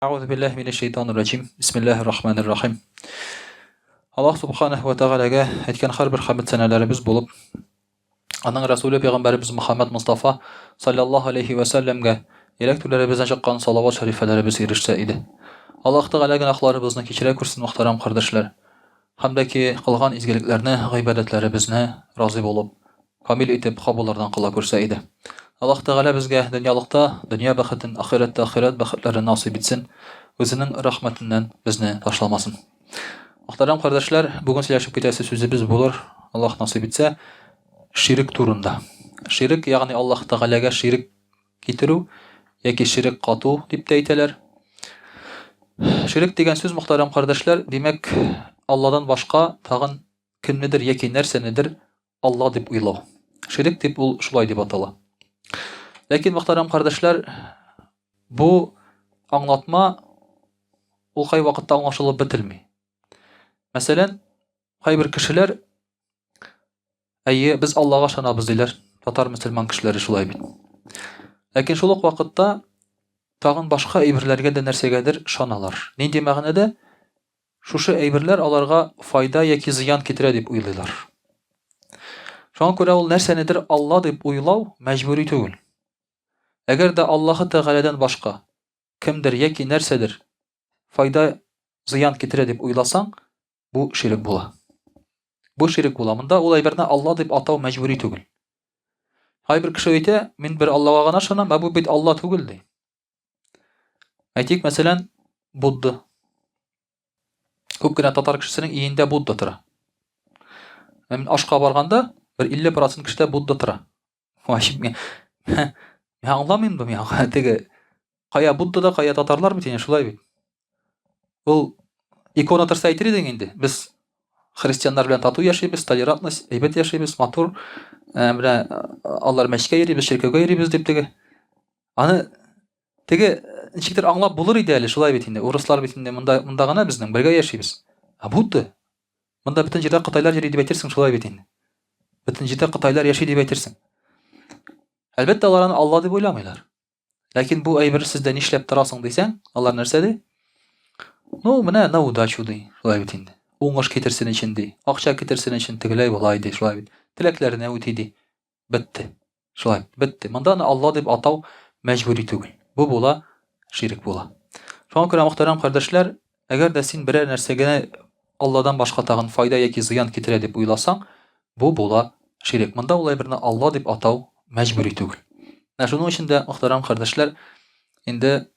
أعوذ بالله من الشيطان الرجيم بسم الله الرحمن الرحيم Аллах Субханаху ва Тағалаға әйткән һәр бер хәмд сәнәләребез булып, аның Расулы Пәйгамбәребез Мөхәммәд Мустафа саллаллаһу алейхи ва сәлләмгә йөрәкләребездән чыккан салават шәрифләребез ирешсә иде. Аллаһ Тәгалә гөнаһларыбызны кечерә күрсен, мөхтәрәм кардәшләр. Һәм дә ки кылган изгелекләрне, гыйбадәтләребезне разый булып, камил итеп кабуллардан кыла күрсә иде. Аллаһ Тәгалә безгә дөньялыкта дөнья бәхетен, ахиратта ахират бәхетләрен насыйп итсен, үзенең рәхмәтеннән безне ташламасын. Мөхтәрәм кардәшләр, бүген сөйләшеп китәсе сүзебез булыр, Аллаһ насыйп итсә, ширк турында. Ширк, ягъни Аллаһ Тәгаләгә ширк китерү яки ширк кату дип тә әйтәләр. Ширк дигән сүз, мөхтәрәм кардәшләр, димәк, Алладан башка тагын кемнедер яки нәрсәнедер Алла дип уйлау. Ширк дип ул шулай дип атала. Ләкин, мөхтәрәм кардәшләр, бу аңлатма ул кай вакытта аңлашылып бетелми. Мәсәлән, кайбер кешеләр әйе, без Аллага ышанабыз диләр, татар мөселман кешеләре шулай бит. Ләкин шул ук вакытта тагын башка әйберләргә дә нәрсәгәдер ышаналар. Нинди мәгънәдә? Шушы әйберләр аларга файда яки зыян китерә дип уйлыйлар. Шуңа күрә ул нәрсәнедер Алла дип уйлау мәҗбүри түгел. Әгәр дә Аллаһы Тәгаләдән башка кемдер яки нәрсәдер файда зыян китерә дип уйласаң, бу ширк була. Бу ширк була. Монда ул әйберне Алла дип атау мәҗбүри түгел. Кайбер кеше әйтә, мин бер Аллага гына ышанам, бу бит Алла түгел ди. Әйтик, мәсәлән, Будда. Күп кенә татар кешесенең өендә Будда тора. Мин ашка барганда, бер 50% кешедә Будда тора. Вачип мен аңламыйм бу, мен теге кая Буддада, кая татарлар бит, шулай бит. Ул икона торса әйтер идең инде. Без христианнар белән тату яшибез, толерантность, әйбәт яшибез, матур, белән алар мәчкә йөрибез, ширкәгә йөрибез дип теге. Аны теге ничектер аңлап булыр иде әле, шулай бит инде. Урыслар бит инде монда гына безнең бергә яшибез. Будда. Монда бөтен җирдә кытайлар йөри дип әйтерсең, шулай бит инде. Бөтен җирдә кытайлар яши дип әйтерсең. Әлбәттә, алар аны Алла дип уйламыйлар. Ләкин бу әйбер сездә нишләп торасың дисәң, алар нәрсә ди? Ну, менә на удачу ди, шулай бит инде. Уңыш китерсен өчен ди, акча китерсен өчен тегеләй булай ди, шулай бит. Теләкләренә үти ди. Бетте. Шулай, бетте. Монда аны Алла дип атау мәҗбүри түгел. Бу була ширк була. Шуңа күрә, мөхтәрәм кардәшләр, әгәр дә син берәр нәрсәгә Алладан башка тагын файда яки зыян китерә дип уйласаң, бу була ширк. Монда ул әйберне Алла дип атау мәҗбүри түгел. Шуның өчен дә, мөхтәрәм кардәшләр, инде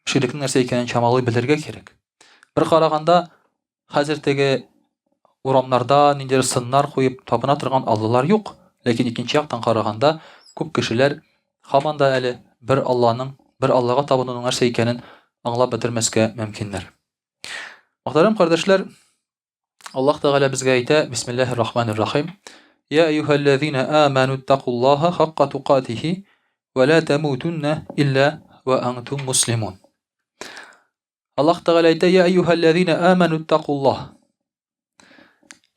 ширкның нәрсә икәнен чамалый белергә кирәк. Бер караганда, хәзер теге урамнарда ниндидер сыннар куеп табына торган аллалар юк. Ләкин икенче яктан караганда, күп кешеләр һаман да әле бер Аллага табынуның нәрсә икәнен аңлап бетермәскә мөмкиннәр. Мөхтәрәм кардәшләр, Аллаһ Тәгалә безгә әйтә: Бисмиллаһир-рахманир-рахим. Я аyyuhallazina amanu taqullahu haqqa tuqatih wa la tamutunna illa wa antum muslimun. Аллаһ Тәгалә әйтә: Я ayyuhallazina amanu taqullah.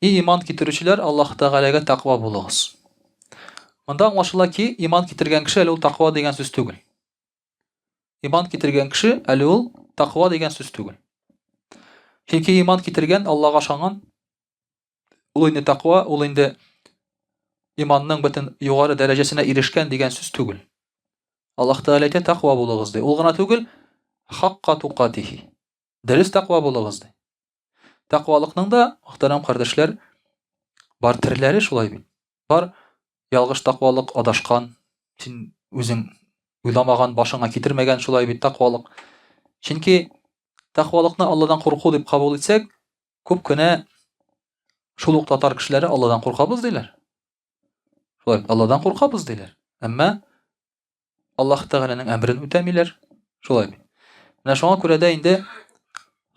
Иман китерүчеләр, Аллаһ Тәгаләгә тақва булыгыз. Монда аңлашыла ки, иман китергән кеше әле ул тақва дигән сүз түгел. Иман китергән кеше әле ул тақва дигән сүз түгел. Чөнки иман китергән, Аллага ышанган, ул инде тақва, ул инде иманның бөтен югары дәрәҗәсенә ирешкән дигән сүз түгел. Аллаһ Тәгалә әйтә: тақва булыгыз ди. Ул гына түгел, хаққа туқатихи. Дөрес тақва булыгыз ди. Тақвалыкның да, мөхтәрәм кардәшләр, бар төрләре шулай бит. Бар ялгыш тақвалык, адашкан, син үзең уйламаган, башыңа китермәгән шулай бит тақвалык. Чөнки тақвалыкны Алладан курку дип кабул итсәк, күп кенә шул ук татар кешеләре Алладан куркабыз диләр. Шулай, Алладан куркабыз диләр. Әмма Аллаһ Тәгаләнең әмрен үтәмиләр. Шулай бит. Менә шуңа күрә дә инде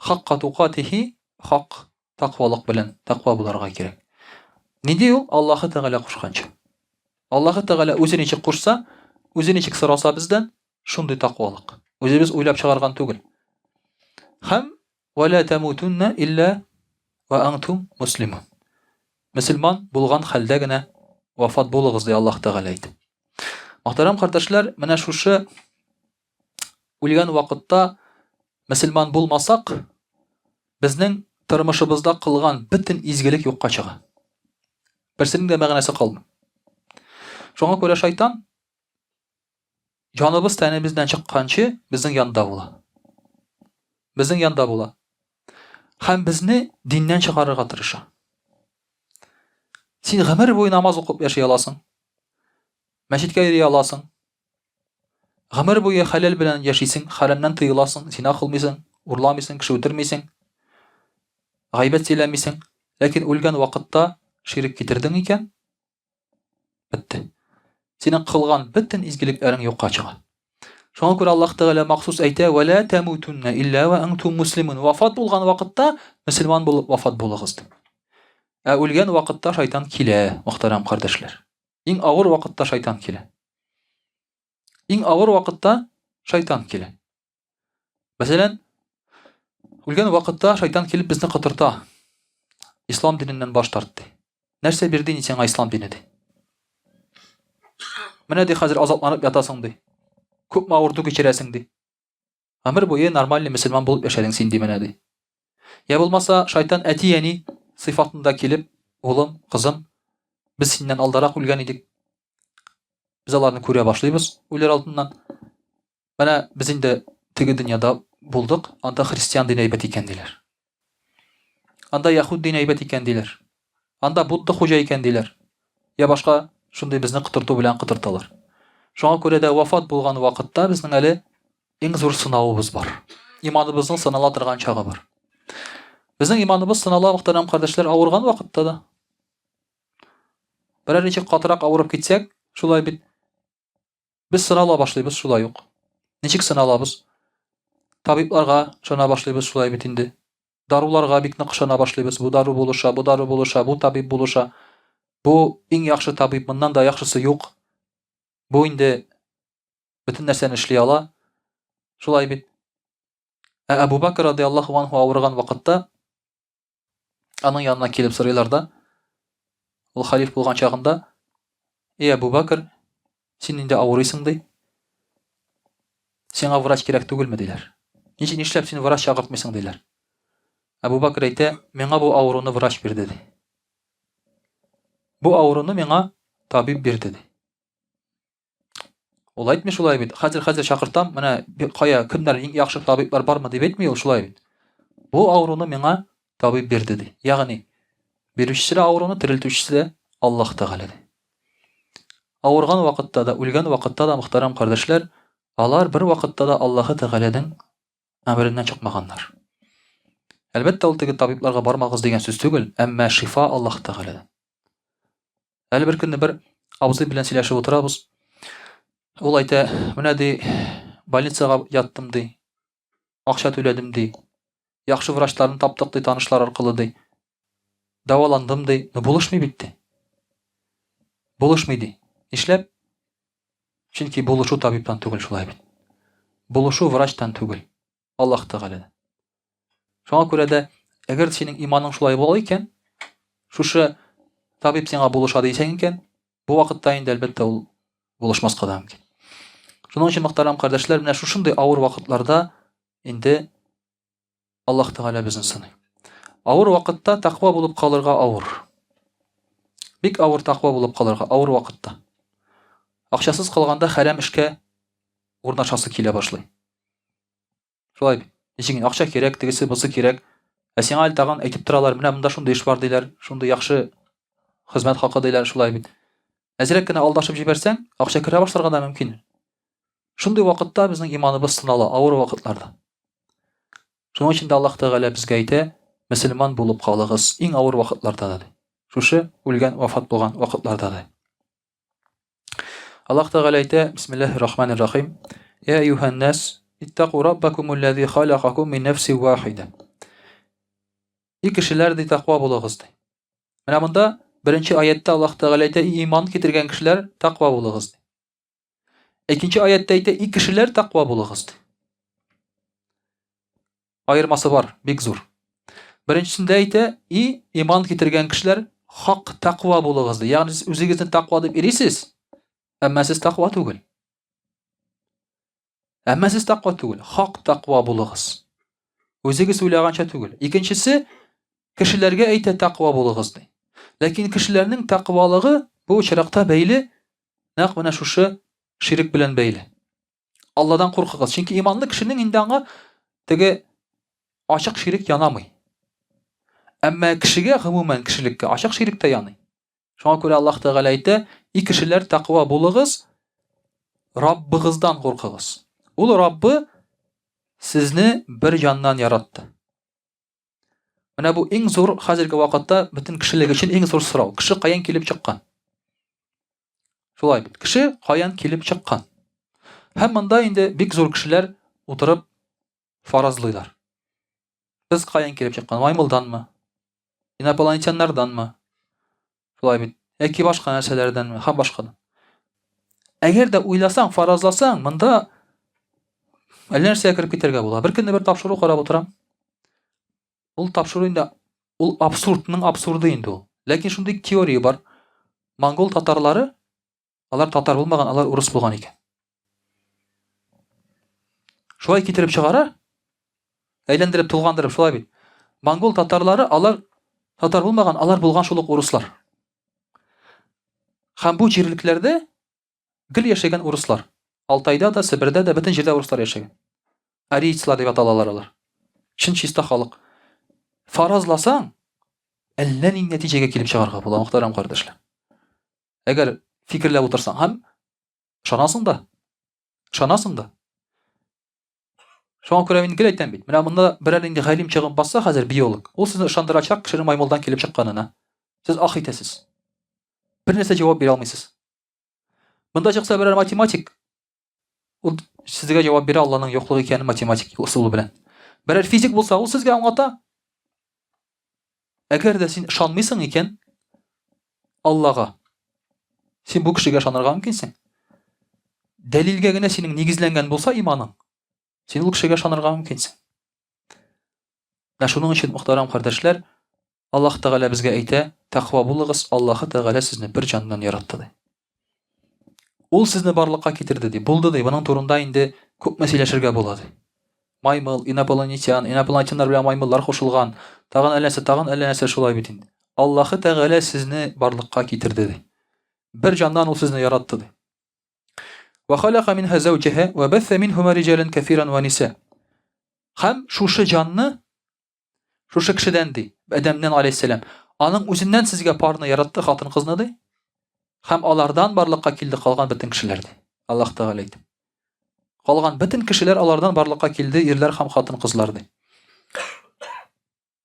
хаққа туқатихи, хак тақвалык белән тақва буларга кирәк. Нинди ул? Аллаһы Тәгалә кушканча. Аллаһы Тәгалә үзе ничек кушса, үзе ничек сораса бездән, шундый тақвалык. Үзебез уйлап чыгарган түгел. Һәм ва ла тамутунна илля ва антум муслимун. Мөселман булган хәлдә генә вафат булыгыз ди Аллаһ Тәгалә әйтә. Мөхтәрәм кардәшләр, менә шушы үлгән вакытта мөселман булмасак, безнең тормышыбызда кылган бөтен изгелек юкка чыга. Берсенең дә мәгънәсе калмый. Шуңа күрә шайтан җаныбыз тәнебездән чыкканчы безнең янда була. Безнең янда була. Һәм безне диннән чыгарырга тырыша. Син гомер буе намаз укып яши аласың. Мәчеткә йөри аласың. Гомер буе хәлал белән яшисең, харамнан тыеласың, зина кылмыйсың, урламыйсың, кеше үтермисең, гайбәт сөйләмисең, ләкин үлгән вакытта ширк китердең икән, бетте. Синең кылган бөтен изгелекләрең юкка чыга. Шуңа күрә Аллаһ Тәгалә махсус әйтә: "Ва ла тамутунна илля ва антум муслимун." Вафат булган вакытта мөселман булып вафат булыгыз. Ә үлгән вакытта шайтан килә, мөхтәрәм кардәшләр. Иң авыр вакытта шайтан килә. Иң авыр вакытта шайтан килә. Мәсәлән, үлгән вакытта шайтан килеп безне кытырта. Ислам диненнән баш тартты. Нәрсә бирде ди сиңа ислам дине ди? Менә ди хәзер азапланып ятасың ди. Күпме авырту кичерәсең ди. Гомер буе нормаль мөселман булып яшәдең син ди менә ди. Я булмаса шайтан әти-әни сыйфатында килеп, улым, кызым, без синнән алдарак үлгән идек. Без аларны күрә башлыйбыз үләр алдыннан. Менә без инде теге дөньяда булдык, анда христиан дине әйбәт икән диләр. Анда яһуд дине әйбәт икән диләр. Анда Будда хуҗа икән диләр. Я башка шундый безне кытырту белән кытырталар. Шуңа күрә дә вафат булган вакытта безнең әле иң зур сынавыбыз бар. Иманыбызның сынала торган чагы бар. Безнең иманыбыз сынала мөхтәрәм кардәшләр авырган вакытта да. Берәр ничек катырак авырып китсәк, шулай бит без сынала башлыйбыз шулай ук. Ничек сыналабыз? Табибларга шуна башлыйбыз шулай бит инде. Даруларга бик нык ышана башлыйбыз. Бу дару булыша, бу дару булыша, бу табиб булыша. Бу иң яхшы табиб, моннан да яхшысы юк. Бу инде бөтен нәрсәне эшли ала. Шулай бит. Әбу Бакр радиллаһу анһу авырган вакытта аның янына килеп сорыйлар да, ул халиф булган чагында: "Эй Әбу Бакр, син инде авырыйсың ди. Сиңа врач кирәк түгелме?" диләр. Нишләп син врач чакыртмыйсың диләр. Әбу Бакр әйтә: "Миңа бу авыруны врач бирде ди. Бу авыруны миңа табиб бирде ди." Ул әйтми шулай бит. Хәзер чакыртам, менә кая кемнәр иң яхшы табиблар бармы дип әйтми ул шулай бит. Бу авыруны миңа табиб бирде ди. Ягъни бирүчесе дә авыруны, терелтүчесе дә Аллаһ Тәгалә ди. Авырган вакытта да, үлгән вакытта да мөхтәрәм кардәшләр, алар бер вакытта да Аллаһ Тәгаләнең әмреннән чыкмаганнар. Әлбәттә, ул теге табибларга бармагыз дигән сүз түгел, әмма шифа Аллаһ Тәгаләдән. Әле бер көнне бер абзый белән сөйләшеп утырабыз. Ул әйтә: "Менә ди, больницага яттым ди. Акча түләдем ди. Яхшы врачларны таптык ди, танышлар аркылы ди. Даваландым ди. Булышмый бит ди. Булышмый ди. Нишләп? Чөнки булышу табибтан түгел шулай бит. Булышу врачтан түгел, Аллаһ Тәгаләдән. Шуңа күрә дә, әгәр синең иманың шулай була икән, шушы табиб сиңа булыша дисәң икән, бу вакытта инде әлбәттә ул булышмаска да мөмкин. Шуның өчен мөхтәрәм кардәшләр, менә шушындый авыр вакытларда инде Аллаһ Тәгалә безне сыный. Авыр вакытта тақва булып калырга авыр. Бик авыр тақва булып калырга авыр вакытта. Акчасыз калганда харам эшкә урнашасы килә башлый. Шулай бит. Ничек акча кирәк, тегесе бусы кирәк. Ә сиңа әле тагын әйтеп торалар, менә монда шундый эш бар диләр, шундый яхшы хезмәт хакы диләр, шулай бит. Әзрәк кенә алдашып җибәрсәң, акча керә башларга да мөмкин. Шундый вакытта безнең иманыбыз сынала, авыр вакытларда. Шуның өчен дә Аллаһ Тәгалә безгә әйтә: "Мөселман булып калыгыз иң авыр вакытларда да." Шушы үлгән, вафат булган вакытларда да. Аллаһ Тәгалә әйтә: "Бисмиллаһир-рахманир-рахим. Я аyyuhan нас, иттaqu rabbakumul-ladzi khalaqakum min nafsin wahida." И кешеләр ди, тақва булыгыз ди. Менә монда беренче аятта Аллаһ Тәгалә әйтә: "Иман китергән кешеләр, тақва булыгыз ди." Икенче аятта әйтә: "И кешеләр, тақва булыгыз ди." Аермасы бар, бик зур. Беренчесендә әйтә: "И иман китергән кешеләр, хак тақва булыгыз ди." Ягъни сез үзегезне тақва дип ирисез, әмма сез тақва түгел. Әмма сез тақва түгел, хак тақва булыгыз. Өзегез уйлаганча түгел. Икенчесе, кешеләргә әйтә тақва булыгыз ди. Ләкин кешеләрнең тақвалыгы бу очракта бәйле нәкъ менә шушы ширк белән бәйле. Алладан куркыгыз. Чөнки иманлы кешенең инде аңа теге ачык ширк янамый. Әмма кешегә гомумән кешелеккә ачык ширк тә яный. Шуңа күрә Аллаһ Тәгалә әйтә: "И кешеләр, тақва булыгыз, Раббыгыздан куркыгыз. Ул Раббы сезне бер җаннан яратты." Менә бу иң зур хәзерге вакытта бөтен кешелек өчен иң зур сорау. Кеше каян килеп чыккан? Шулай бит. Кеше каян килеп чыккан? Һәм монда инде бик зур кешеләр утырып фаразлыйлар. Без каян килеп чыккан? Маймылданмы? Инопланетяннарданмы? Шулай бит. Яки башка нәрсәләрдәнме? Һәм башкадан. Әгәр дә уйласаң, фаразласаң, монда әллә нәрсәгә кирип китәргә була. Бер көнне бер тапшыру карап утырам. Ул тапшыру инде ул абсурдның абсурды инде ул. Ләкин шундый теория бар. Монгол татарлары, алар татар булмаган, алар урыс булган икән. Шулай китереп чыгара, әйләндереп тулгандырып шулай бит. Монгол татарлары, алар татар булмаган, алар булган шул ук урыслар. Һәм бу җирлекләрдә гел яшәгән урыслар. Алтайда да, Себердә дә бөтен җирдә урыслар яшәгән. Арийцлар дип аталалар алар. Чын чиста халык. Фаразласаң, әллә нинди нәтиҗәгә килеп чыгарга була, мөхтәрәм кардәшләр. Әгәр фикерләп утырсаң, һәм ышанасың да. Ышанасың да. Шуңа күрә мин гел әйтәм бит. Менә монда берәр инде галим чыгып басса, хәзер биолог. Ул сезне ышандырачак кешенең маймылдан килеп чыкканына. Сез ах итәсез. Бер нәрсә җавап бирә алмыйсыз. Монда чыкса берәр математик, ул сезгә җавап бирә Алланың юклыгы икәнен математик усулы белән. Берәр физик булса, ул сезгә аңлата. Әгәр дә син ышанмыйсың икән Аллага, син бу кешегә ышанырга мөмкинсең. Дәлилгә генә синең нигезләнгән булса иманың, син ул кешегә ышанырга мөмкинсең. Менә шуның өчен, мөхтәрәм кардәшләр, Аллаһ Тәгалә безгә әйтә: "Тақва булыгыз, Аллаһ Тәгалә сезне бер җаннан яратты" ди. Ул сезне барлыкка китерде ди. Булды ди. Буның турында инде күп мәсьәләшергә була ди. Маймыл, инопланетяннар белән маймыллар кушылган. Тагын әллә нәрсә шулай бит инде. Аллаһ Тәгалә сезне барлыкка китерде ди. Бер җаннан ул сезне яратты ди. Ва халаqa minha zawjaha wa batha minhuma rijalan kathiran wa nisa. Һәм шушы җанны, шушы кешедән ди, Адәмнән алейһиссалам, аның үзеннән сезгә парны яратты, хатын-кызны ди. Һәм алардан барлыкка килде калган бөтен кешеләр ди. Аллаһ Тәгалә әйтә. Калган бөтен кешеләр алардан барлыкка килде, ирләр һәм хатын-кызлар ди.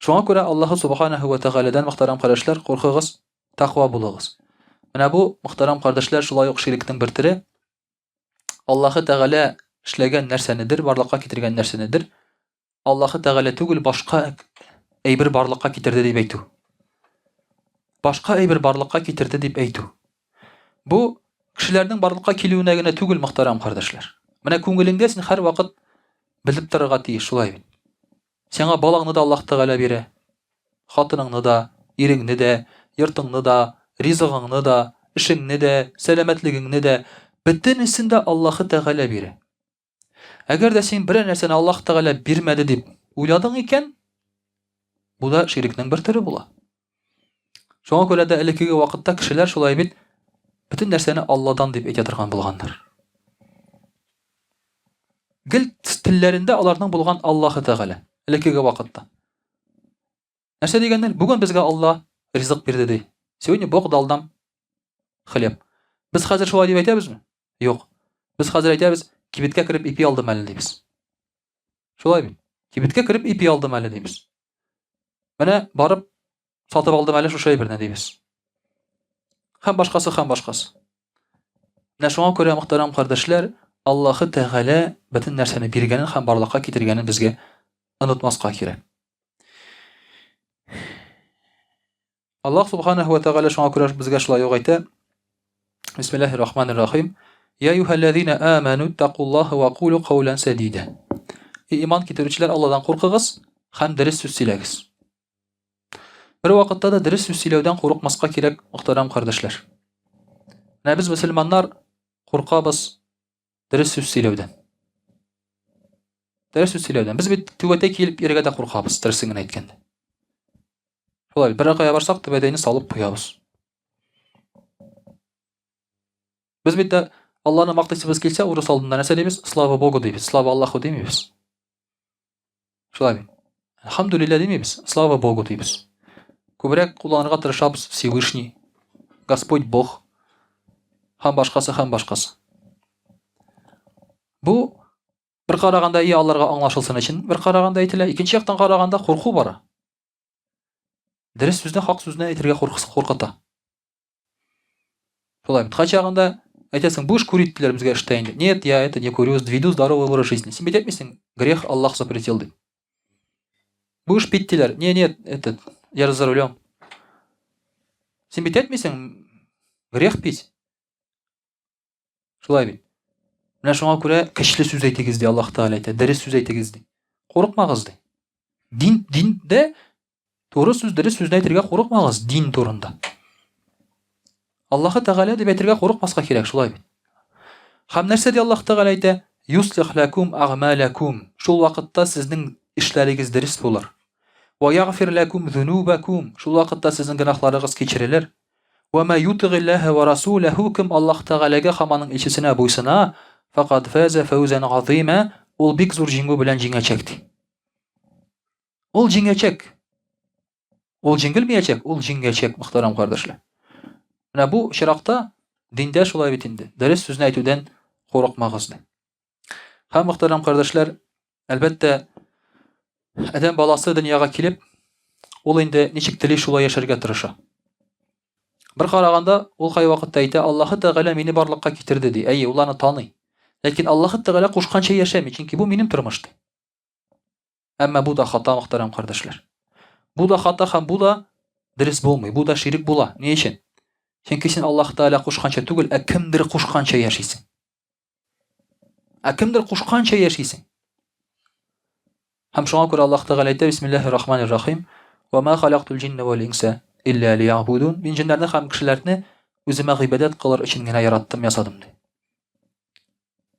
Шуңа күрә Аллаһ Субханаһу ва Тәгаләдән, мөхтәрәм кардәшләр, куркыгыз, тақва булыгыз. Менә бу, мөхтәрәм кардәшләр, шулай ук ширктең бер төре. Аллаһ Тәгалә эшләгән нәрсәнедер, барлыкка китергән нәрсәнедер, Аллаһ Тәгалә түгел, башка әйбер барлыкка китерде дип әйтү. Башка әйбер барлыкка китерде дип әйтү. Бу кешеләрнең барлыкка килүенә генә түгел, мөхтәрәм кардәшләр. Менә күңелеңдә син һәр вакыт белеп торырга тиеш, шулай бит. Сиңа балаңны да Аллаһ Тәгалә бирә. Хатыныңны да, иреңне дә, йортыңны да, ризыгыңны да, эшеңне дә, сәламәтлегеңне дә, бөтенесен дә Аллаһ Тәгалә бирә. Әгәр дә син бер нәрсәне Аллаһ Тәгалә бирмәде дип уйладың икән, бу да ширкнең бер төре була. Шуңа күрә дә элеккеге вакытта кешеләр шулай бит бөтен нәрсәне Алладан дип әйтә торган булганнар. Гел телләрендә аларның булган Аллаһ Тәгалә элеккеге вакытта. Нәрсә дигәннәр? Бүген безгә Алла ризык бирде ди. Сегодня Бог дал нам хлеб. Без хәзер шулай дип әйтәбезме? Юк. Без хәзер әйтәбез, кибеткә кереп ипи алдым әле дибез. Шулай бит. Кибеткә кереп ипи алдым әле дибез. Менә барып сатып алдым әле шушы әйберне дибез. Һәм башкасы, һәм башкасы. Менә шуңа күрә, мөхтәрәм кардәшләр, Аллаһ Тәгалә бөтен нәрсәне биргәнен һәм барлыкка китергәнен безгә онытмаска кирәк. Аллаһ Субханаһу ва Тәгалә шуңа күрә безгә шулай ук әйтә: Бисмиллаһир-рахманир-рахим. Я аyyuhallazina amanu taqulloha wa qulu qawlan sadida. Иман китерүчеләр, Алладан куркыгыз һәм дөрес сүз сөйләгез. Бер вакытта да дөрес сүз сөйләүдән курыкмаска кирәк, мөхтәрәм кардәшләр. Менә без мөселманнар куркабыз дөрес сүз сөйләүдән. дұрыс сөз сөйлеуден. Біз бит төбәтей келіп ерге де қорқабыз, дұрысыңын айтканда. Шулай бір қая барсақ төбәтейні салып қоябыз. Біз бит Алланы мақтайсыбыз келсе, орыс алдында нәрсе дейміз? Слава Богу дейміз, слава Аллаху демейміз. Шулай бит. Алхамдулилля демейміз, слава Богу дейміз. Көбірек қолданырға тырышабыз Всевышний, Господь Бог, һәм башқасы. Бұл бір қарағанда Алларға аңлашылсын үшін, бір қарағанда айтылы, екінші жақтан қарағанда қорқу бара. Дұрыс сөзді хақ сөзіне айтырға қорқыта. Шулай бит. Қачағында айтасың, бұл іш көрейттілер бізге іштейінде. Нет, я это не курю, веду здоровый образ жизни. Сен бет етмесің, грех Аллах запретил дейді. Бұл іш петтілер. Нет, я за рулем. Сен бет етмесің, грех пить. Шулай бит. Мына шуңа күрә кішлі сөз айты кезде Аллах Тағала айтады, дұрыс сөз айты кезде. Қорықмағыз дейді. Динде туры сөз, дұрыс сөзді айтырға қорықмағыз дин турында. Аллах Тағала деп айтырға қорықмасқа керек, шулай бит. Һәм нәрседе Аллах Тағала айтты, юслих лакум агмалакум. Шул вакытта сезнең эшләрегез дөрес булыр. Ва ягфир лакум зунубакум. Шул вакытта сезнең гынахларыгыз кечерелер. Ва ма ютигиллаһа ва расулаху ким Аллах Тағалага һәм аның илчесенә буйсына, фақад фаза фаузан азима. Ул бик зур җиңү белән җиңәчәк. Ул җиңәчәк. Ул җиңелмәячәк, ул җиңәчәк, мөхтәрәм кардәшләр. Менә бу чиракта диндә шулай бит инде. Дөрес сүзне әйтүдән курыкмагыз ди. Һәм мөхтәрәм кардәшләр, әлбәттә, адәм баласы дөньяга килеп, ул инде ничек тели шулай яшәргә тырыша. Бер караганда, ул кай вакытта әйтә, Аллаһ Тәгалә мине барлыкка китерде ди. Әйе, ул аны таный. Ләкин Аллаһ Тәгалә кушканча яшәми, чөнки бу минем тормыш ди. Әмма бу да хата, мөхтәрәм кардәшләр. Бу да хата һәм бу да дөрес булмый, бу да ширик була. Ни өчен? Чөнки син Аллаһ Тәгалә кушканча түгел, кемдер кушканча яшисең. Кемдер кушканча яшисең. Һәм шуңа күрә Аллаһ Тәгалә әйтә, бисмиллаһир-рахманир-рахим, ва ма халактул җинна вал инса илля лиябудун. Мин җиннәрне һәм кешеләрне үземә гыйбадәт кылыр өчен генә яраттым, ясадым ди.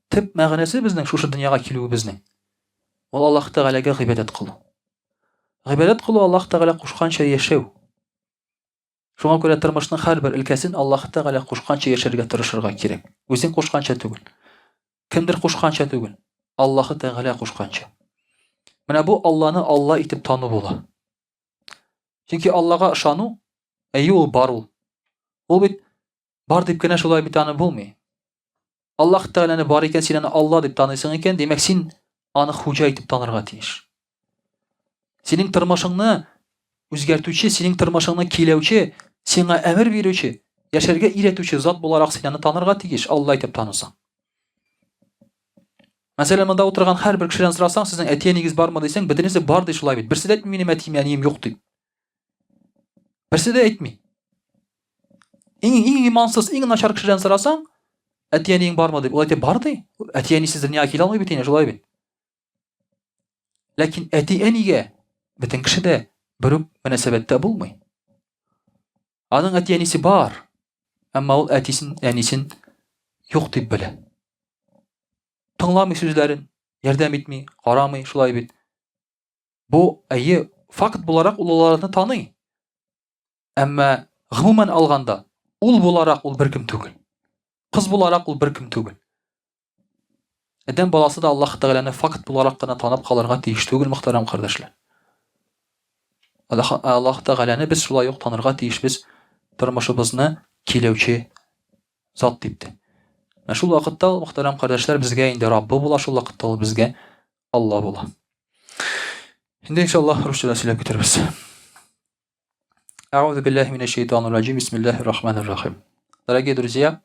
Төп мәгънәсе безнең шушы дөньяга килүебезнең. Ул Аллаһ Тәгаләгә гыйбадәт кылу. Гыйбадәт кылу Аллаһ Тәгалә кушканча яшәү. Шуңа күрә тормышның һәрбер өлкәсен Аллаһ Тәгалә кушканча яшәргә тырышырга кирәк. Үзең кушканча түгел. Кемдер кушканча түгел. Аллаһ Тәгалә кушканча. Менә бу Алланы Алла итеп тану була. Чөнки Аллага ышану, ул бар ул. Ул бит бар дип кенә шулай бит аны булмый. Аллаһ Тәгаләне бар икән, син аны Алла дип таныйсың икән, демәк син аны хуҗа итеп танырга тиеш. Синең тормышыңны үзгәртүче, синең тормышыңны киләүче, сиңа әмер бирүче, яшәргә өйрәтүче зат буларак син аны танырга тиеш, Алла итеп танысаң. Мәсәлән, монда утырган һәрбер кешедән сорасаң, сезнең әти-әнигез бармы дисәң, бөтенесе бар ди шулай бит. Берсе дә әйтми, минем әтием юк ди. Берсе дә әйтми. Иң имансыз, иң начар кешедән сорасаң, әти-әнигең бармы дип, ул әйтә, бар ди. Әти-әнисе дөньяга килә алмый бит инде, шулай бит. Ләкин әти-әнигә бөтен кешедә бер үк мөнәсәбәттә булмый. Аның әти-әнисе бар, әмма ул әнисен юк дип белә. Тыңламый сүзләрен, ярдәм итми, карамый, шулай бит. Бу факт буларак ул аларны таный. Әмма гомумән алганда, ул буларак ул беркем түгел. Кыз буларак ул беркем түгел. Адәм баласы да Аллаһ Тәгаләне факт буларак кына танып калырга тиеш түгел, мөхтәрәм кардәшләр. Аллаһ Тәгаләне без шулай ук танырга тиешбез, тормышыбызны киләүче зат дип. Шул вакытта, мөхтәрәм кардәшләр, безгә инде Раббы була, шул вакытта ул безгә Алла була. Инде иншаллаһ русча сөйләп китербез. Аузу биллаһи минаш шайтанир раҗим. Бисмиллаһир-рахманир-рахим. Дорогие друзья,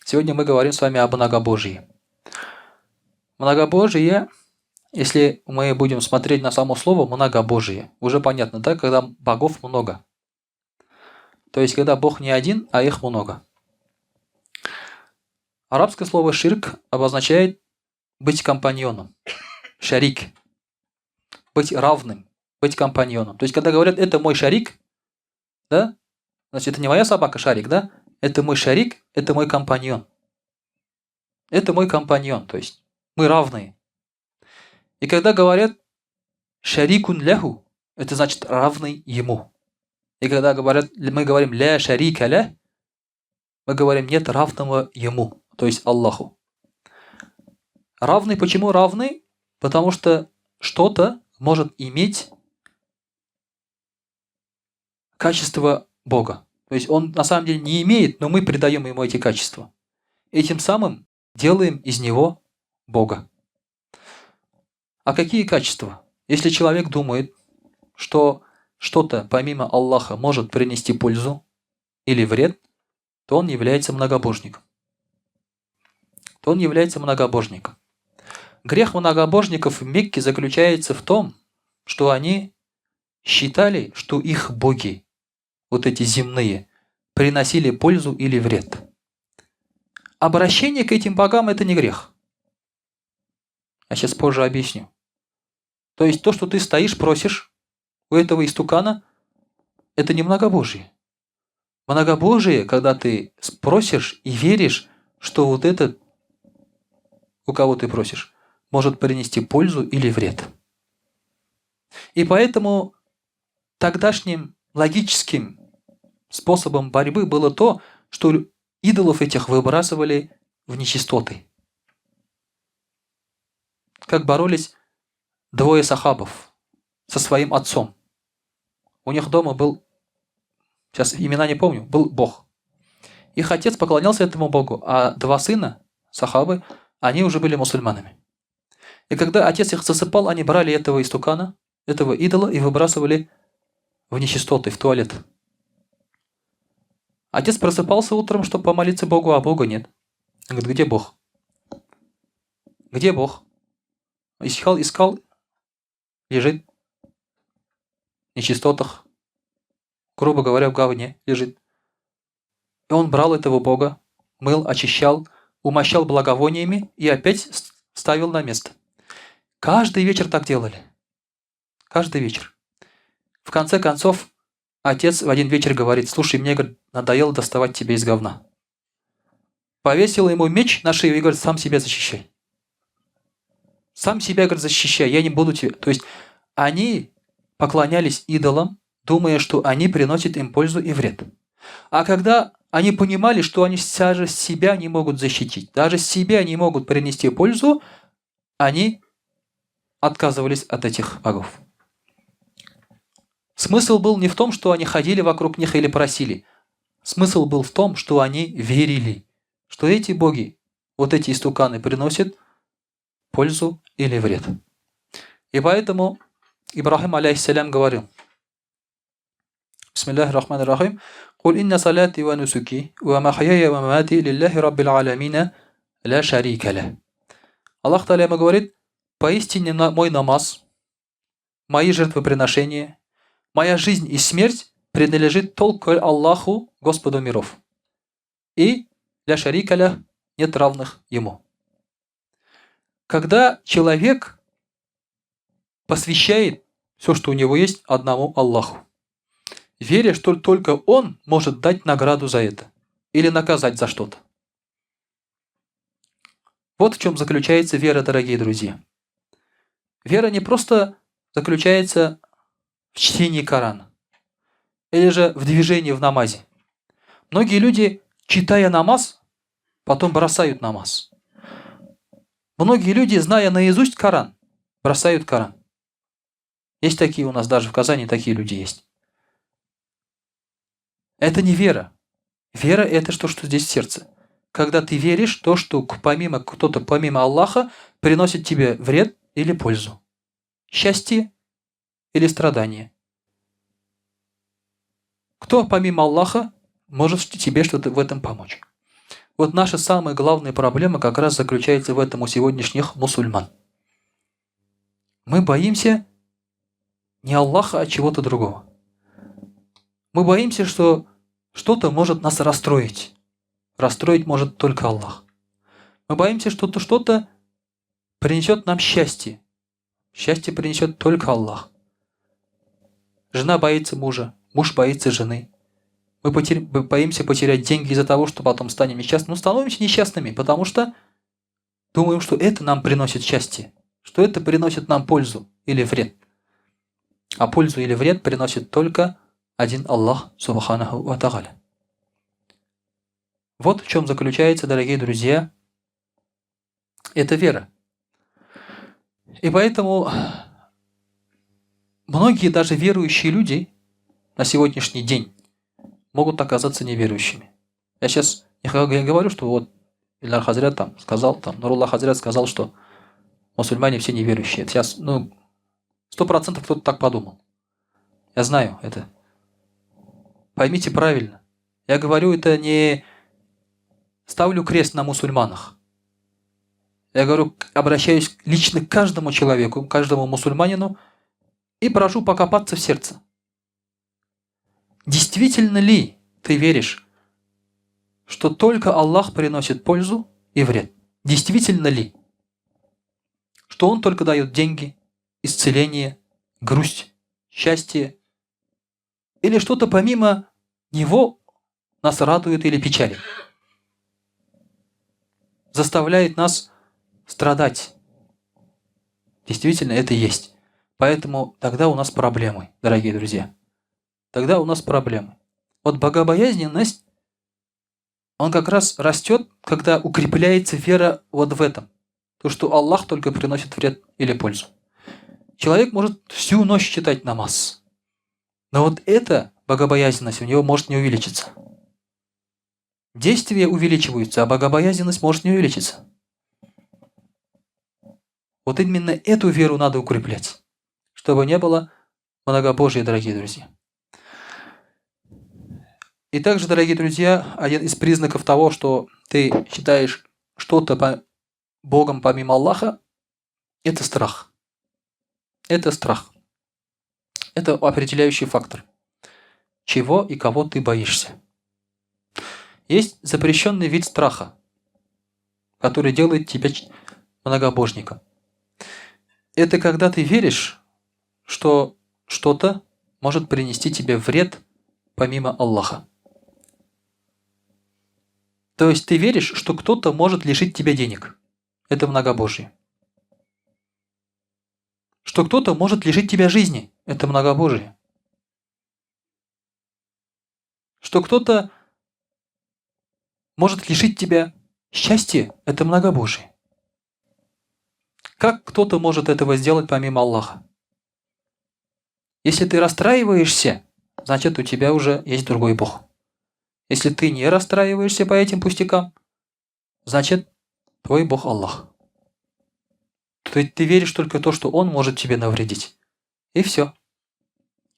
сегодня мы говорим с вами о многобожии. Многобожие, если мы будем смотреть на само слово многобожие, уже понятно, да, когда богов много. То есть, когда Бог не один, а их много. Арабское слово «ширк» обозначает быть компаньоном. Шарик. Быть равным. Быть компаньоном. То есть, когда говорят «это мой шарик», да, значит, это не моя собака шарик, да? Это мой шарик, это мой компаньон. это мой компаньон, то есть мы равные. И когда говорят шарикун ляху, это значит равный ему. И когда мы говорим ля шарика ля, мы говорим нет равного ему, то есть Аллаху. Равный, почему равный? Потому что что-то может иметь качество Бога. То есть он на самом деле не имеет, но мы придаем ему эти качества. И тем самым делаем из него Бога. А какие качества? Если человек думает, что что-то помимо Аллаха может принести пользу или вред, то он является многобожником. Грех многобожников в Мекке заключается в том, что они считали, что их боги, вот эти земные, приносили пользу или вред. Обращение к этим богам – это не грех. Я сейчас позже объясню. То есть то, что ты стоишь, просишь у этого истукана, это не многобожие. Многобожие, когда ты спросишь и веришь, что вот этот, у кого ты просишь, может принести пользу или вред. И поэтому тогдашним логическим способом борьбы было то, что идолов этих выбрасывали в нечистоты. Как боролись двое сахабов со своим отцом. У них дома был, сейчас имена не помню, был Бог. Их отец поклонялся этому Богу, а два сына, сахабы, они уже были мусульманами. И когда отец их засыпал, они брали этого истукана, этого идола и выбрасывали в нечистоты, в туалет. Отец просыпался утром, чтобы помолиться Богу, а Бога нет. Он говорит, где Бог? Где Бог? Искал, лежит в нечистотах, грубо говоря, в говне лежит. И он брал этого Бога, мыл, очищал, умощал благовониями и опять ставил на место. Каждый вечер так делали. Каждый вечер. В конце концов, отец в один вечер говорит, слушай, мне, говорит, надоело доставать тебя из говна. Повесил ему меч на шею и говорит, сам себя защищай. Сам себя, говорит, защищай, я не буду тебя. То есть они поклонялись идолам, думая, что они приносят им пользу и вред. А когда они понимали, что они даже себя не могут защитить, даже себя не могут принести пользу, они отказывались от этих богов. Смысл был не в том, что они ходили вокруг них или просили. Смысл был в том, что они верили, что эти боги, вот эти истуканы, приносят пользу или вред. И поэтому Ибрахим, алейхиссалям, говорил, Бисмиллахи рахмани рахим, «Куль инна салати ва нусуки, ва махаяя ва мамати лилляхи раббил аламина, ла шарика ля». Аллах Та'аля ему говорит, поистине мой намаз, мои жертвоприношения, моя жизнь и смерть принадлежит только Аллаху, Господу миров. И ля шарика ля, нет равных ему. Когда человек посвящает все, что у него есть, одному Аллаху, веря, что только Он может дать награду за это или наказать за что-то. Вот в чем заключается вера, дорогие друзья. Вера не просто заключается в чтении Корана или же в движении в намазе. Многие люди, читая намаз, потом бросают намаз. Многие люди, зная наизусть Коран, бросают Коран. Есть такие у нас, даже в Казани такие люди есть. Это не вера. Вера – это что здесь в сердце. Когда ты веришь, то, что кто-то помимо Аллаха приносит тебе вред или пользу. Счастье или страдание. Кто помимо Аллаха может тебе что-то в этом помочь? Вот наша самая главная проблема как раз заключается в этом у сегодняшних мусульман. Мы боимся не Аллаха, а чего-то другого. Мы боимся, что что-то может нас расстроить. Расстроить может только Аллах. Мы боимся, что что-то принесет нам счастье. Счастье принесет только Аллах. Жена боится мужа, муж боится жены. Мы боимся потерять деньги из-за того, что потом станем несчастными. Ну, становимся несчастными, потому что думаем, что это нам приносит счастье, что это приносит нам пользу или вред. А пользу или вред приносит только один Аллах Субханаху ва Тааля. Вот в чем заключается, дорогие друзья, эта вера. И поэтому многие даже верующие люди на сегодняшний день могут оказаться неверующими. Я сейчас не говорю, что вот Ильнар Хазрят там сказал, Нуруллах Хазрят сказал, что мусульмане все неверующие. Это сейчас, 100% кто-то так подумал. Я знаю это. Поймите правильно. Я говорю, это не ставлю крест на мусульманах. Я говорю, обращаюсь лично к каждому человеку, каждому мусульманину и прошу покопаться в сердце. Действительно ли ты веришь, что только Аллах приносит пользу и вред? Действительно ли? Что Он только дает деньги, исцеление, грусть, счастье? Или что-то помимо Него нас радует или печалит? Заставляет нас страдать. Действительно, это есть. Поэтому тогда у нас проблемы, дорогие друзья. Тогда у нас проблемы. Вот богобоязненность, он как раз растет, когда укрепляется вера вот в этом. То, что Аллах только приносит вред или пользу. Человек может всю ночь читать намаз. Но вот эта богобоязненность у него может не увеличиться. Действия увеличиваются, а богобоязненность может не увеличиться. Вот именно эту веру надо укреплять, чтобы не было многобожия, дорогие друзья. И также, дорогие друзья, один из признаков того, что ты считаешь что-то Богом помимо Аллаха, это страх. Это страх. Это определяющий фактор. Чего и кого ты боишься. Есть запрещенный вид страха, который делает тебя многобожником. Это когда ты веришь, что что-то может принести тебе вред помимо Аллаха. То есть ты веришь, что кто-то может лишить тебя денег. Это многобожие. Что кто-то может лишить тебя жизни. Это многобожие. Что кто-то может лишить тебя счастья. Это многобожие. Как кто-то может этого сделать помимо Аллаха? Если ты расстраиваешься, значит, у тебя уже есть другой Бог. Если ты не расстраиваешься по этим пустякам, значит, твой Бог Аллах. То есть ты веришь только в то, что Он может тебе навредить. И все.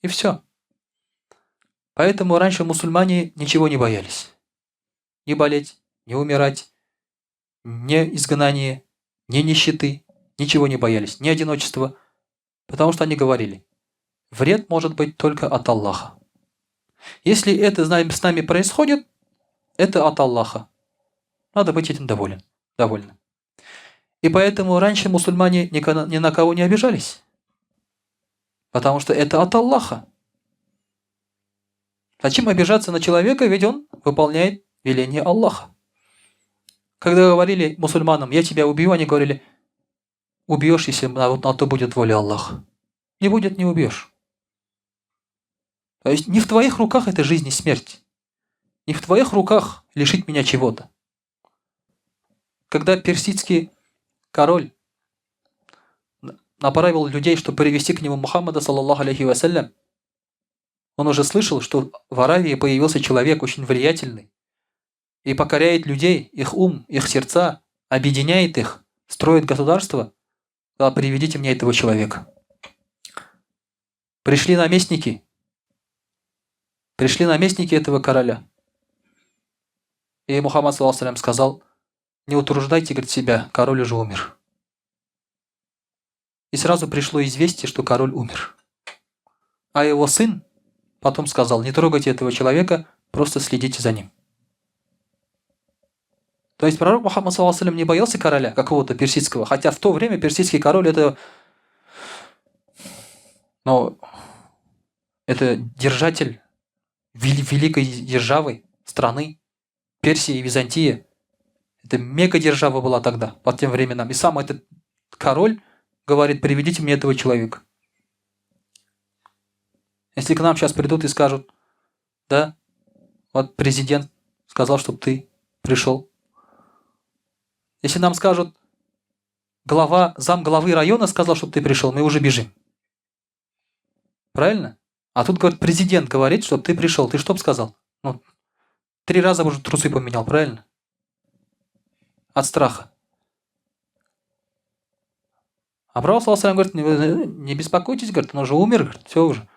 И все. Поэтому раньше мусульмане ничего не боялись. Не болеть, не умирать, ни изгнания, ни нищеты. Ничего не боялись, ни одиночества. Потому что они говорили, вред может быть только от Аллаха. Если это с нами происходит, это от Аллаха. Надо быть этим довольны. И поэтому раньше мусульмане ни на кого не обижались. Потому что это от Аллаха. Зачем обижаться на человека, ведь он выполняет веление Аллаха. Когда говорили мусульманам, я тебя убью, они говорили, убьешь, если на то будет воля Аллаха. Не будет, не убьешь. То есть не в твоих руках это жизнь и смерть. Не в твоих руках лишить меня чего-то. Когда персидский король направил людей, чтобы привести к нему Мухаммада, саллаллаху алейхи вассалям, он уже слышал, что в Аравии появился человек очень влиятельный и покоряет людей, их ум, их сердца, объединяет их, строит государство. Да, приведите мне этого человека. Пришли наместники этого короля. И Мухаммад, саллаллаху алейхи сказал, не утруждайте, говорит, себя, король уже умер. И сразу пришло известие, что король умер. А его сын потом сказал, не трогайте этого человека, просто следите за ним. То есть пророк Мухаммад, саллаллаху алейхи не боялся короля какого-то персидского, хотя в то время персидский король это держатель великой державы, страны, Персия и Византия. Это мега-держава была тогда, по тем временам. И сам этот король говорит: приведите мне этого человека. Если к нам сейчас придут и скажут: да, вот президент сказал, чтобы ты пришел. Если нам скажут: замглавы района сказал, чтобы ты пришел, мы уже бежим. Правильно? А тут, говорит, президент говорит, чтобы ты пришел. Ты что бы сказал? 3 раза уже трусы поменял, правильно? От страха. А Пророк ﷺ говорит: не беспокойтесь, говорит, он уже умер, говорит, все уже.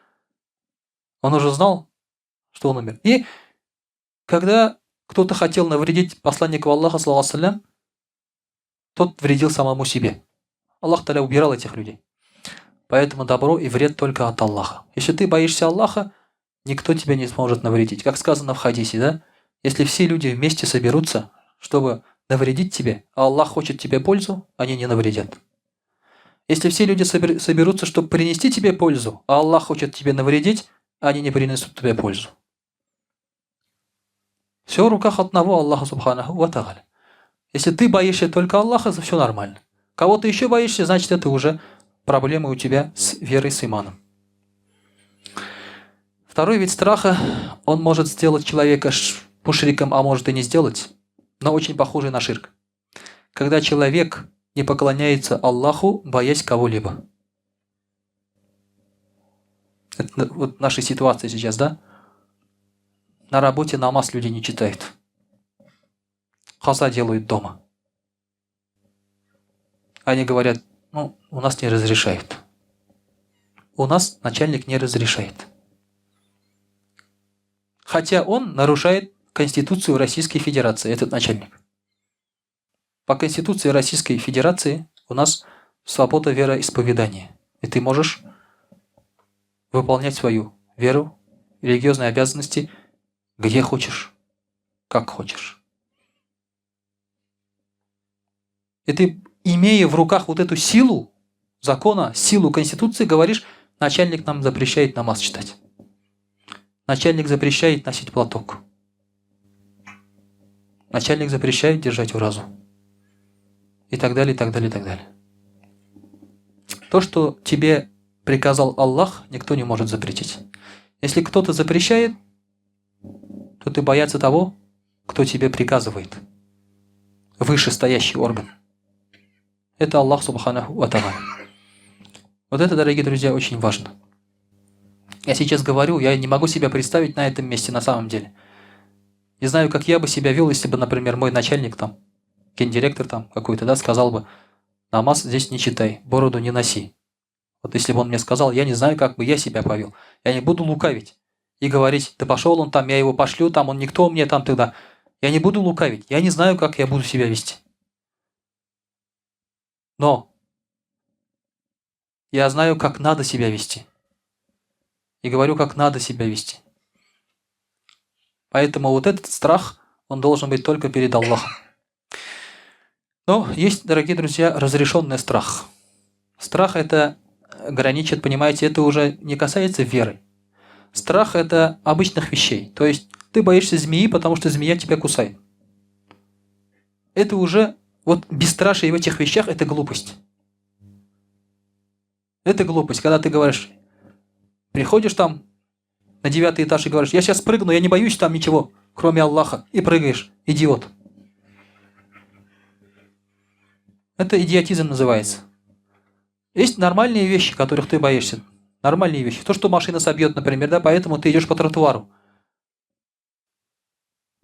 Он уже знал, что он умер. И когда кто-то хотел навредить посланнику Аллаха, ﷺ, тот вредил самому себе. Аллах Та'аля убирал этих людей. Поэтому добро и вред только от Аллаха. Если ты боишься Аллаха, никто тебя не сможет навредить. Как сказано в хадисе, да? Если все люди вместе соберутся, чтобы навредить тебе, а Аллах хочет тебе пользу, они не навредят. Если все люди соберутся, чтобы принести тебе пользу, а Аллах хочет тебе навредить, они не принесут тебе пользу. Все в руках одного Аллаха Субханаху ва Тааля. Если ты боишься только Аллаха, все нормально. Кого ты еще боишься, значит, это уже проблемы у тебя с верой, с иманом. Второй вид страха, он может сделать человека мушриком, а может и не сделать, но очень похожий на ширк. Когда человек не поклоняется Аллаху, боясь кого-либо. Это вот наша ситуация сейчас, да? На работе намаз люди не читают. Хаза делают дома. Они говорят: у нас не разрешают. У нас начальник не разрешает. Хотя он нарушает Конституцию Российской Федерации, этот начальник. По Конституции Российской Федерации у нас свобода вероисповедания. И ты можешь выполнять свою веру, религиозные обязанности, где хочешь, как хочешь. И ты, имея в руках вот эту силу закона, силу Конституции, говоришь: начальник нам запрещает намаз читать. Начальник запрещает носить платок. Начальник запрещает держать уразу. И так далее, и так далее, и так далее. То, что тебе приказал Аллах, никто не может запретить. Если кто-то запрещает, то ты бояться того, кто тебе приказывает. Вышестоящий орган. Это Аллах Субханаху ва Тааля. Вот это, дорогие друзья, очень важно. Я сейчас говорю, я не могу себя представить на этом месте на самом деле. Не знаю, как я бы себя вел, если бы, например, мой начальник там, гендиректор там какой-то, да, сказал бы: намаз здесь не читай, бороду не носи. Вот если бы он мне сказал, я не знаю, как бы я себя повел. Я не буду лукавить и говорить: да пошел он там, я его пошлю, там он никто мне там тогда. Я не буду лукавить, я не знаю, как я буду себя вести. Но я знаю, как надо себя вести. И говорю, как надо себя вести. Поэтому вот этот страх, он должен быть только перед Аллахом. Но есть, дорогие друзья, разрешенный страх. Страх это граничит, понимаете, это уже не касается веры. Страх это обычных вещей. То есть ты боишься змеи, потому что змея тебя кусает. Это уже, вот бесстрашие в этих вещах, это глупость. Это глупость, когда ты говоришь, приходишь там на 9-й этаж и говоришь: я сейчас прыгну, я не боюсь там ничего, кроме Аллаха, и прыгаешь, идиот. Это идиотизм называется. Есть нормальные вещи, которых ты боишься. Нормальные вещи. То, что машина собьет, например, да, поэтому ты идешь по тротуару.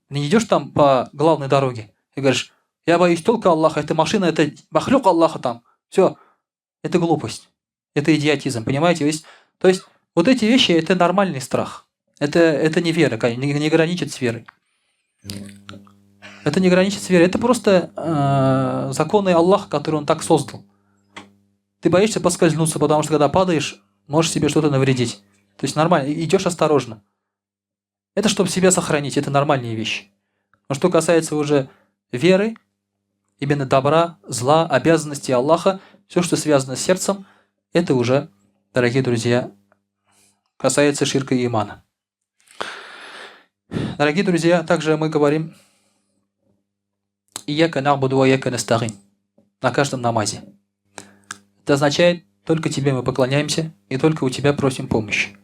Не идешь там по главной дороге и говоришь: я боюсь только Аллаха, эта машина, это махлюк Аллаха там. Все, это глупость. Это идиотизм, понимаете? То есть вот эти вещи, это нормальный страх. Это не вера, не граничит с верой. Это не граничит с верой. Это просто законы Аллаха, которые Он так создал. Ты боишься поскользнуться, потому что когда падаешь, можешь себе что-то навредить. То есть нормально, идешь осторожно. Это чтобы себя сохранить, это нормальные вещи. Но что касается уже веры, именно добра, зла, обязанностей Аллаха, все, что связано с сердцем, это уже, дорогие друзья, касается ширка и имана. Дорогие друзья, также мы говорим «Ияка набуду ва ияка настагин» на каждом намазе. Это означает, только тебе мы поклоняемся и только у тебя просим помощи.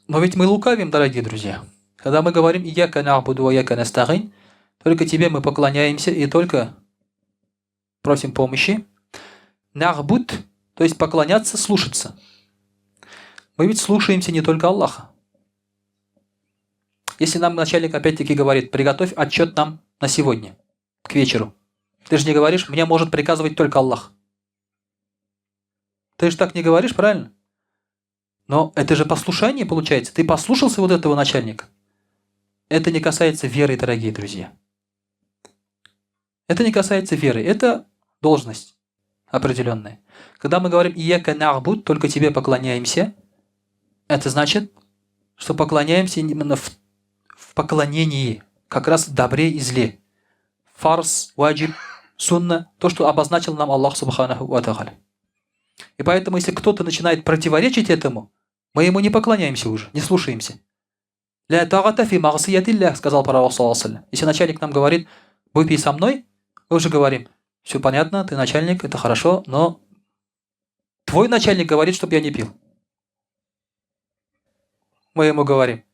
Но ведь мы лукавим, дорогие друзья. Когда мы говорим «Ияка набуду ва ияка настагин», только тебе мы поклоняемся и только просим помощи. Нахбуд, то есть поклоняться, слушаться. Мы ведь слушаемся не только Аллаха. Если нам начальник опять-таки говорит, приготовь отчет нам на сегодня, к вечеру. Ты же не говоришь, мне может приказывать только Аллах. Ты же так не говоришь, правильно? Но это же послушание получается. Ты послушался вот этого начальника. Это не касается веры, дорогие друзья. Это не касается веры. Это должность определенная. Когда мы говорим «Ияка набуд», только тебе поклоняемся, это значит, что поклоняемся именно в поклонении, как раз в добре и зле. Фарс, ваджиб, сунна, то, что обозначил нам Аллах Субханаху ва Тааля. И поэтому, если кто-то начинает противоречить этому, мы ему не поклоняемся уже, не слушаемся. «Ля тагата фи магсиятиллях», сказал пророк саллаллаху алейхи ва саллям. Если начальник нам говорит «Выпей со мной», мы уже говорим «Все понятно, ты начальник, это хорошо, но твой начальник говорит, чтобы я не пил». Мы ему говорим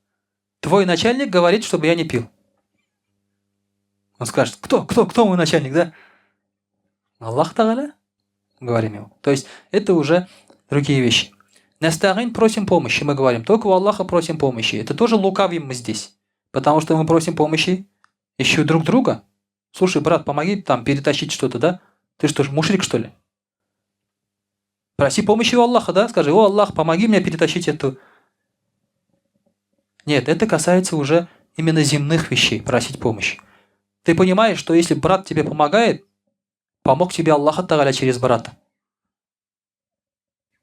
«Твой начальник говорит, чтобы я не пил». Он скажет кто мой начальник, да? Аллах Тааля, говорим ему. То есть это уже другие вещи. Настагин, просим помощи, мы говорим. Только у Аллаха просим помощи. Это тоже лукавим мы здесь. Потому что мы просим помощи еще друг друга. Слушай, брат, помоги там перетащить что-то, да? Ты что ж, мушрик, что ли? Проси помощи у Аллаха, да? Скажи, о Аллах, помоги мне перетащить эту. Нет, это касается уже именно земных вещей, просить помощи. Ты понимаешь, что если брат тебе помогает, помог тебе Аллах Тааля через брата.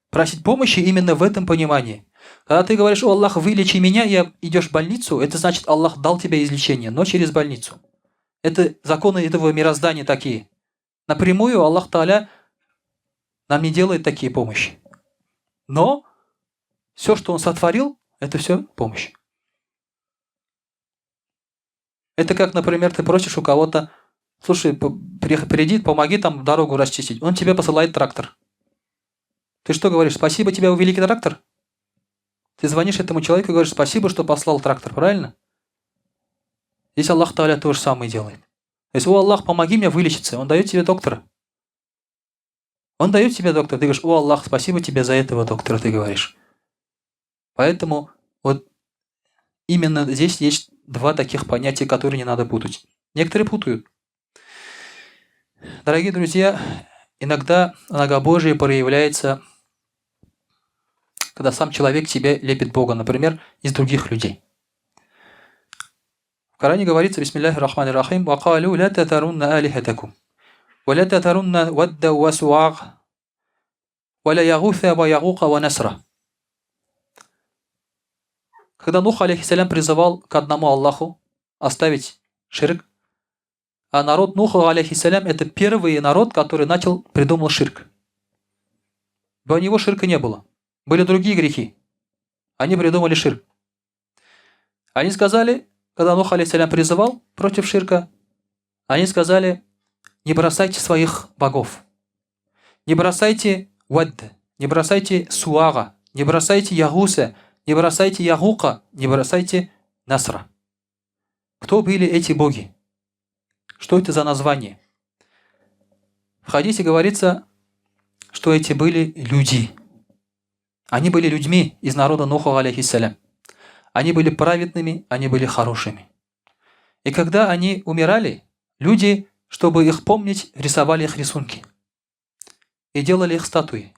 Просить помощи именно в этом понимании. Когда ты говоришь, о Аллах, вылечи меня, и идешь в больницу, это значит, Аллах дал тебе излечение, но через больницу. Это законы этого мироздания такие. Напрямую Аллах Тааля нам не делает такие помощи. Но все, что Он сотворил, это все помощь. Это как, например, ты просишь у кого-то, слушай, приди, помоги там дорогу расчистить. Он тебе посылает трактор. Ты что говоришь? Спасибо тебе, великий трактор? Ты звонишь этому человеку и говоришь, спасибо, что послал трактор, правильно? Здесь Аллах Тааля то же самое делает. То есть, о Аллах, помоги мне вылечиться. Он дает тебе доктора. Он дает тебе доктора. Ты говоришь, о Аллах, спасибо тебе за этого доктора, ты говоришь. Поэтому вот именно здесь есть два таких понятия, которые не надо путать. Некоторые путают. Дорогие друзья, иногда многобожие проявляется, когда сам человек себе лепит Бога, например, из других людей. В Коране говорится, бисмиллахи рахмани рахим, «Вакалю ля татарунна алихатакум, ва ля татарунна вадда ва суаг, ва ля ягуса ва ягука ва насра». Когда Нух, алейхиссалям, призывал к одному Аллаху оставить ширк, а народ Нуха, алейхиссалям, это первый народ, который придумал ширк. До него ширка не было. Были другие грехи. Они придумали ширк. Они сказали, когда Нух, алейхиссалям, призывал против ширка, они сказали, не бросайте своих богов. Не бросайте Вадд, не бросайте Суага, не бросайте Ягуса, не бросайте Ягука, не бросайте Насра. Кто были эти боги? Что это за название? В хадисе говорится, что эти были люди. Они были людьми из народа Нуха, алейхиссалям. Они были праведными, они были хорошими. И когда они умирали, люди, чтобы их помнить, рисовали их рисунки. И делали их статуи.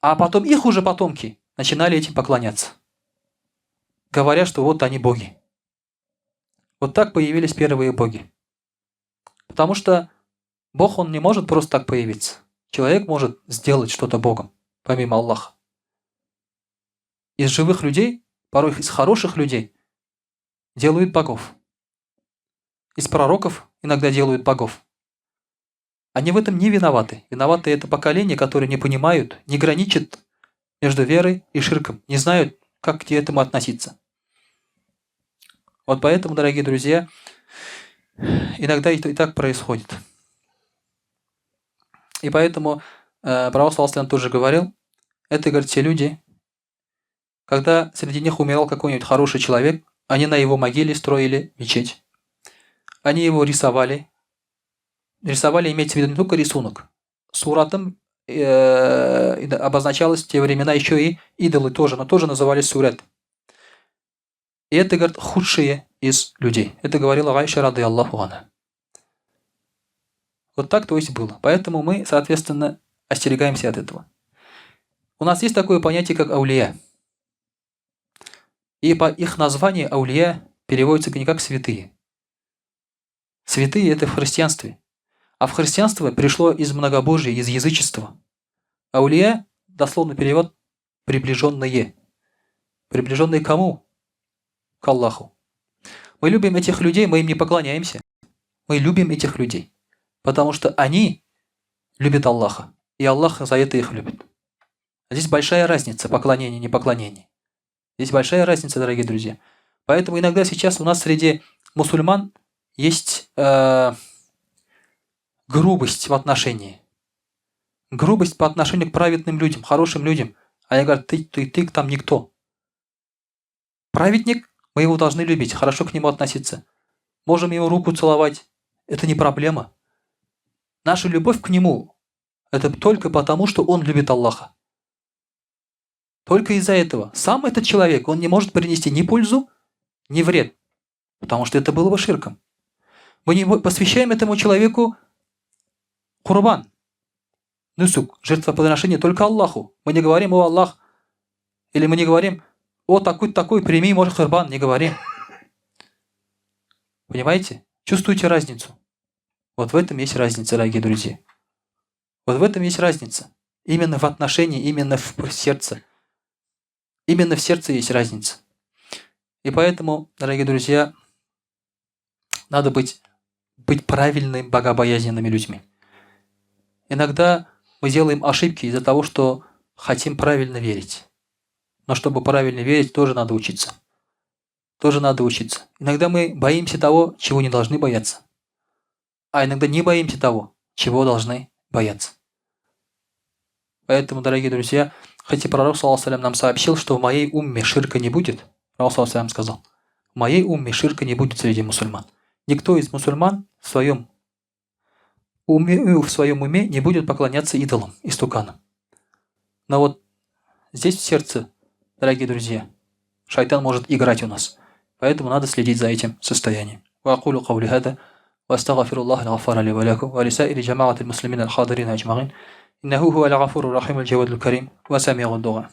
А потом их уже потомки начинали этим поклоняться. Говоря, что вот они боги. Вот так появились первые боги. Потому что Бог, Он не может просто так появиться. Человек может сделать что-то Богом, помимо Аллаха. Из живых людей, порой из хороших людей, делают богов. Из пророков иногда делают богов. Они в этом не виноваты. Виноваты это поколение, которое не понимают, не граничит между верой и ширком, не знают, как к этому относиться. Вот поэтому, дорогие друзья, иногда и так происходит. И поэтому пророк ﷺ тоже говорил, это, говорит, те люди, когда среди них умирал какой-нибудь хороший человек, они на его могиле строили мечеть. Они его рисовали. Рисовали, имеется в виду не только рисунок. Суратом обозначалось в те времена еще и идолы тоже, но тоже назывались сурат. И это, говорит, худшие из людей. Это говорила Айша рады Аллаху анха. Вот так, то есть, было. Поэтому мы, соответственно, остерегаемся от этого. У нас есть такое понятие, как аулия. И по их названию аулия переводится не как святые. Святые – это в христианстве. А в христианство пришло из многобожия, из язычества. Аулия, дословно перевод, приближенные. Приближенные к кому? К Аллаху. Мы любим этих людей, мы им не поклоняемся. Мы любим этих людей. Потому что они любят Аллаха. И Аллах за это их любит. Здесь большая разница, поклонение, непоклонение. Здесь большая разница, дорогие друзья. Поэтому иногда сейчас у нас среди мусульман есть грубость в отношении. Грубость по отношению к праведным людям, хорошим людям. А я говорю, ты там никто. Праведник, мы его должны любить, хорошо к нему относиться. Можем ему руку целовать. Это не проблема. Наша любовь к нему – это только потому, что он любит Аллаха. Только из-за этого. Сам этот человек, он не может принести ни пользу, ни вред. Потому что это было бы ширком. Мы не посвящаем этому человеку курбан, нусук, жертвоприношение только Аллаху. Мы не говорим, о Аллах, или мы не говорим, о такой, прими, может, курбан, не говорим. Понимаете? Чувствуете разницу? Вот в этом есть разница, дорогие друзья. Вот в этом есть разница. Именно в отношении, именно в сердце. Именно в сердце есть разница. И поэтому, дорогие друзья, надо быть правильными, богобоязненными людьми. Иногда мы делаем ошибки из-за того, что хотим правильно верить. Но чтобы правильно верить, тоже надо учиться. Тоже надо учиться. Иногда мы боимся того, чего не должны бояться. А иногда не боимся того, чего должны бояться. Поэтому, дорогие друзья, хотя пророк ﷺ нам сообщил, что в моей умме ширка не будет, пророк ﷺ сказал, в моей умме ширка не будет среди мусульман. Никто из мусульман в своем уме не будет поклоняться идолам, истуканам. Но вот здесь в сердце, дорогие друзья, шайтан может играть у нас. Поэтому надо следить за этим состоянием. وأقول قولي هذا وأستغفر الله الغفار لي ولكم ولسائر جماعة المسلمين الحاضرين أجمعين إنه هو الغفور الرحيم الجواد الكريم وسميع الدعاء.